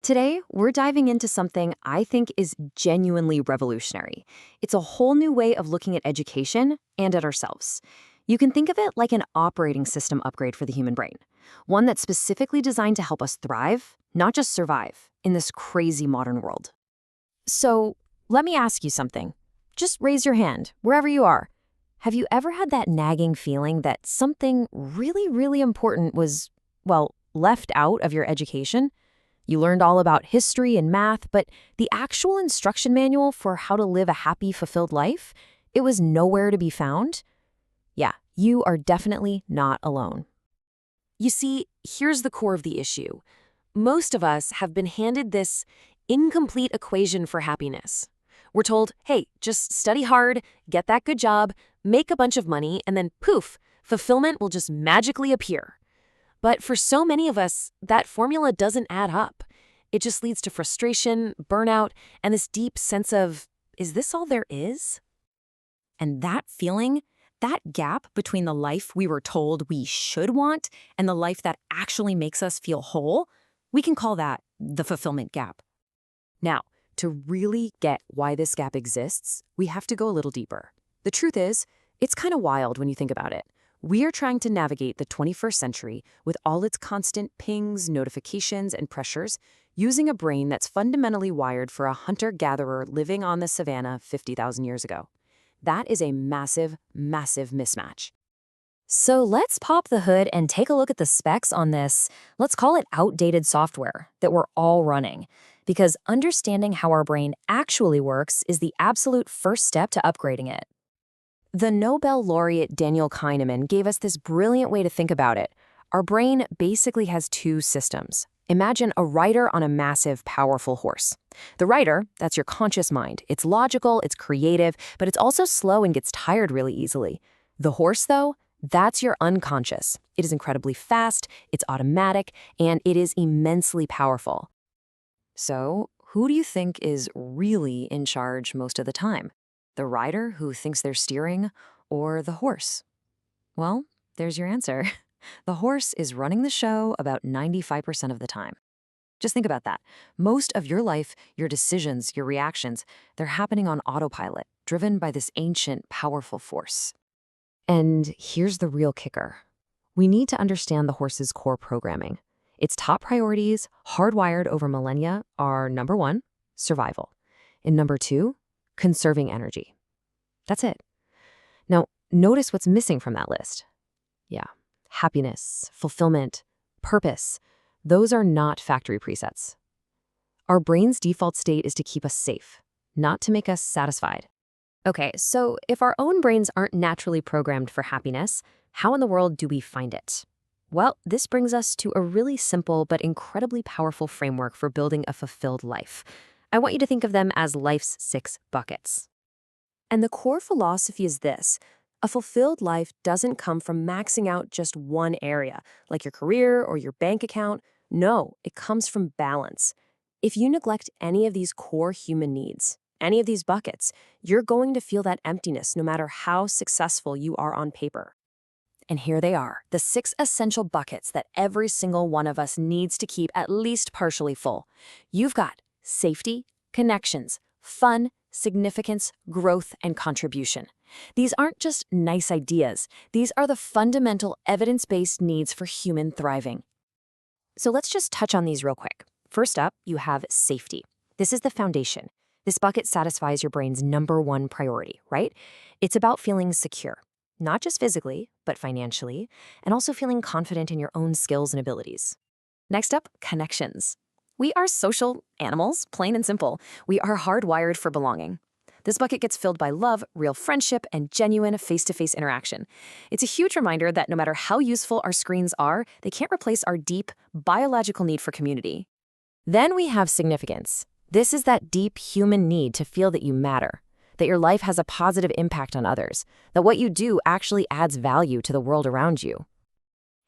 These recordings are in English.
Today, we're diving into something I think is genuinely revolutionary. It's a whole new way of looking at education and at ourselves. You can think of it like an operating system upgrade for the human brain, one that's specifically designed to help us thrive, not just survive, in this crazy modern world. So, let me ask you something. Just raise your hand, wherever you are. Have you ever had that nagging feeling that something really, really important was, well, left out of your education? You learned all about history and math, but the actual instruction manual for how to live a happy, fulfilled life, it was nowhere to be found? Yeah, you are definitely not alone. You see, here's the core of the issue. Most of us have been handed this incomplete equation for happiness. We're told, hey, just study hard, get that good job, make a bunch of money, and then poof, fulfillment will just magically appear. But for so many of us, that formula doesn't add up. It just leads to frustration, burnout, and this deep sense of, is this all there is? And that feeling, that gap between the life we were told we should want and the life that actually makes us feel whole, we can call that the fulfillment gap. Now, to really get why this gap exists, we have to go a little deeper. The truth is, it's kind of wild when you think about it. We are trying to navigate the 21st century with all its constant pings, notifications, and pressures, using a brain that's fundamentally wired for a hunter-gatherer living on the savannah 50,000 years ago. That is a massive, massive mismatch. So let's pop the hood and take a look at the specs on this, let's call it outdated software, that we're all running. Because understanding how our brain actually works is the absolute first step to upgrading it. The Nobel laureate Daniel Kahneman gave us this brilliant way to think about it. Our brain basically has two systems. Imagine a rider on a massive, powerful horse. The rider, that's your conscious mind. It's logical, it's creative, but it's also slow and gets tired really easily. The horse, though, that's your unconscious. It is incredibly fast, it's automatic, and it is immensely powerful. So, who do you think is really in charge most of the time? The rider who thinks they're steering, or the horse? Well, there's your answer. The horse is running the show about 95% of the time. Just think about that. Most of your life, your decisions, your reactions, they're happening on autopilot, driven by this ancient, powerful force. And here's the real kicker. We need to understand the horse's core programming. Its top priorities, hardwired over millennia, are number 1, survival, and number 2, conserving energy. That's it. Now, notice what's missing from that list. Yeah, happiness, fulfillment, purpose. Those are not factory presets. Our brain's default state is to keep us safe, not to make us satisfied. Okay, so if our own brains aren't naturally programmed for happiness, how in the world do we find it? Well, this brings us to a really simple but incredibly powerful framework for building a fulfilled life. I want you to think of them as life's 6 buckets. And the core philosophy is this: a fulfilled life doesn't come from maxing out just one area, like your career or your bank account. No, it comes from balance. If you neglect any of these core human needs, any of these buckets, you're going to feel that emptiness no matter how successful you are on paper. And here they are, the 6 essential buckets that every single one of us needs to keep at least partially full. You've got safety, connections, fun, significance, growth, and contribution. These aren't just nice ideas. These are the fundamental evidence-based needs for human thriving. So let's just touch on these real quick. First up, you have safety. This is the foundation. This bucket satisfies your brain's number 1 priority, right? It's about feeling secure, not just physically, but financially, and also feeling confident in your own skills and abilities. Next up, connections. We are social animals, plain and simple. We are hardwired for belonging. This bucket gets filled by love, real friendship, and genuine face-to-face interaction. It's a huge reminder that no matter how useful our screens are, they can't replace our deep, biological need for community. Then we have significance. This is that deep human need to feel that you matter, that your life has a positive impact on others, that what you do actually adds value to the world around you.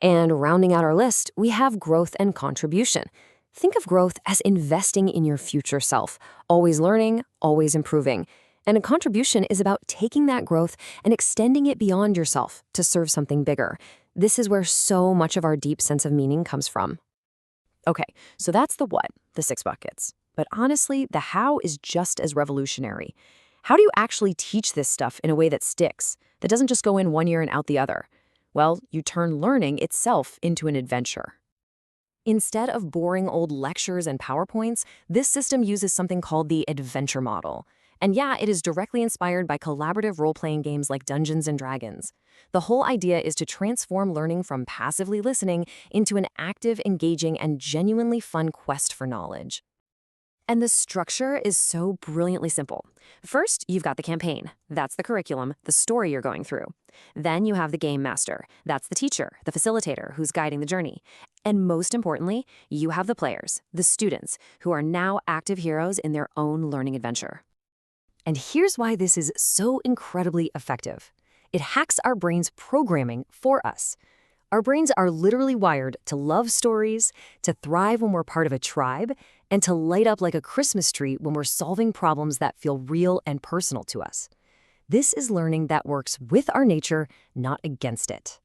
And rounding out our list, we have growth and contribution. Think of growth as investing in your future self, always learning, always improving. And a contribution is about taking that growth and extending it beyond yourself to serve something bigger. This is where so much of our deep sense of meaning comes from. Okay, so that's the what, the 6 buckets. But honestly, the how is just as revolutionary. How do you actually teach this stuff in a way that sticks, that doesn't just go in one ear and out the other? Well, you turn learning itself into an adventure. Instead of boring old lectures and PowerPoints, this system uses something called the adventure model. And yeah, it is directly inspired by collaborative role-playing games like Dungeons and Dragons. The whole idea is to transform learning from passively listening into an active, engaging, and genuinely fun quest for knowledge. And the structure is so brilliantly simple. First, you've got the campaign. That's the curriculum, the story you're going through. Then you have the game master. That's the teacher, the facilitator who's guiding the journey. And most importantly, you have the players, the students, who are now active heroes in their own learning adventure. And here's why this is so incredibly effective. It hacks our brain's programming for us. Our brains are literally wired to love stories, to thrive when we're part of a tribe, and to light up like a Christmas tree when we're solving problems that feel real and personal to us. This is learning that works with our nature, not against it.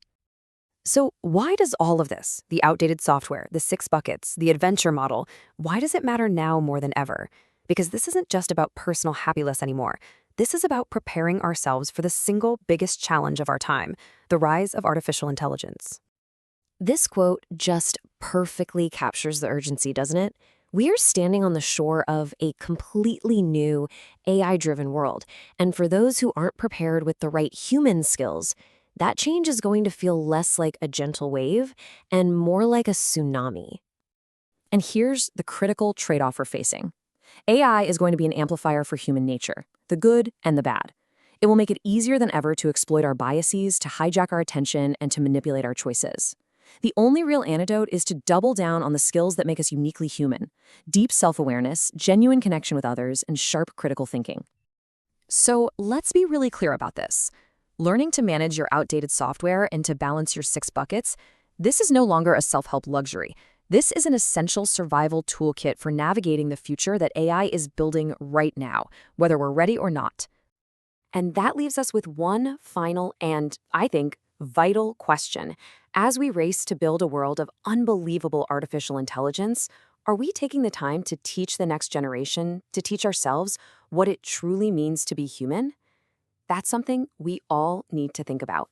So why does all of this, the outdated software, the 6 buckets, the adventure model, why does it matter now more than ever? Because this isn't just about personal happiness anymore. This is about preparing ourselves for the single biggest challenge of our time, the rise of artificial intelligence. This quote just perfectly captures the urgency, doesn't it? We are standing on the shore of a completely new AI-driven world, and for those who aren't prepared with the right human skills, that change is going to feel less like a gentle wave and more like a tsunami. And here's the critical trade-off we're facing. AI is going to be an amplifier for human nature, the good and the bad. It will make it easier than ever to exploit our biases, to hijack our attention, and to manipulate our choices. The only real antidote is to double down on the skills that make us uniquely human: deep self-awareness, genuine connection with others, and sharp critical thinking. So let's be really clear about this. Learning to manage your outdated software and to balance your 6 buckets, this is no longer a self-help luxury. This is an essential survival toolkit for navigating the future that AI is building right now, whether we're ready or not. And that leaves us with one final and, I think, vital question. As we race to build a world of unbelievable artificial intelligence, are we taking the time to teach the next generation, to teach ourselves, what it truly means to be human? That's something we all need to think about.